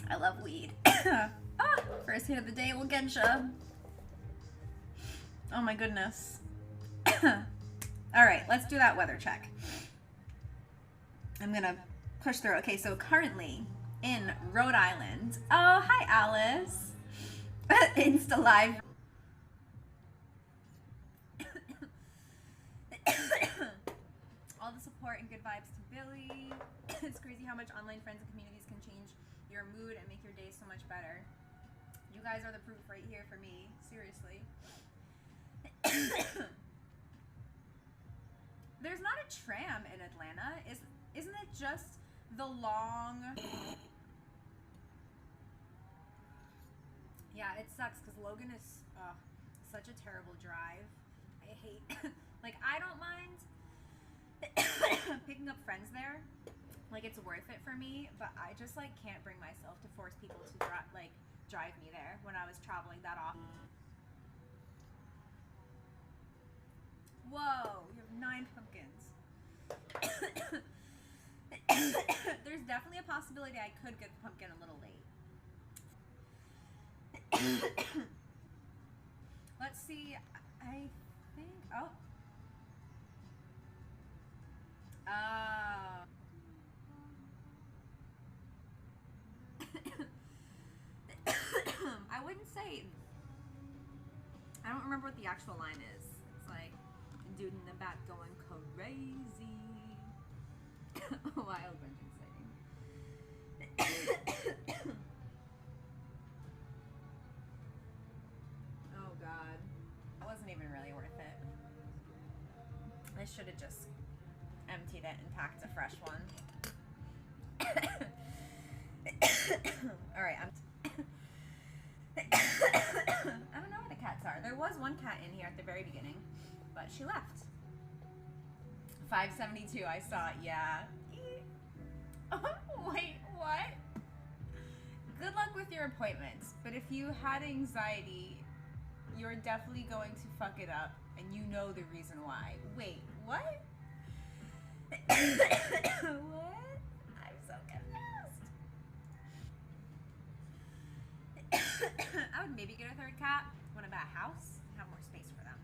I love weed. First hit of the day will get ya. Oh my goodness. All right, let's do that weather check. I'm gonna push through. Okay, so currently in Rhode Island. Oh, hi, Alice. Insta live. All the support and good vibes to Billy. It's crazy how much online friends and communities can change your mood and make your day so much better. You guys are the proof right here for me. Seriously. There's not a tram in Atlanta. Isn't it just the long... Yeah, it sucks because Logan is such a terrible drive. I hate... like, I don't mind picking up friends there. Like, it's worth it for me, but I just, like, can't bring myself to force people to drive me there when I was traveling that often. Whoa, you have 9 pumpkins. There's definitely a possibility I could get the pumpkin a little late. Let's see, I think, I wouldn't say, I don't remember what the actual line is. It's like, dude in the back going crazy. Wild bunch exciting. Oh god. That wasn't even really worth it. I should have just emptied it and packed a fresh one. Alright, I don't know where the cats are. There was one cat in here at the very beginning, but she left. 572, I saw it, yeah. Wait, what? Good luck with your appointments, but if you had anxiety, you're definitely going to fuck it up, and you know the reason why. Wait, what? What? I'm so confused. I would maybe get a third cat when I'm at a house and have more space for them.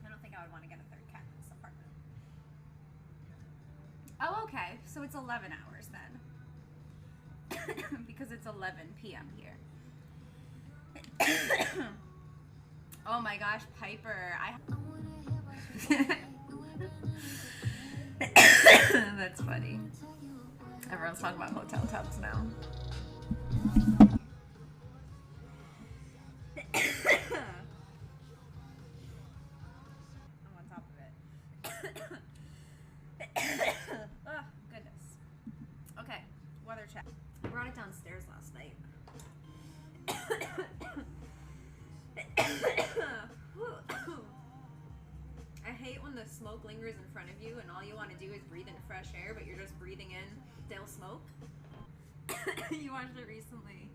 I don't think I would want to get a third cat in this apartment. Oh, okay. So it's 11 hours then. Because it's 11 p.m. here. Oh my gosh, Piper. That's funny. Everyone's talking about hotel tubs now. I'm on top of it. Oh, goodness. Okay, weather check. I brought it downstairs last night. I hate when the smoke lingers in front of you and all you want to do is breathe in fresh air, but you're just breathing in stale smoke. You watched it recently.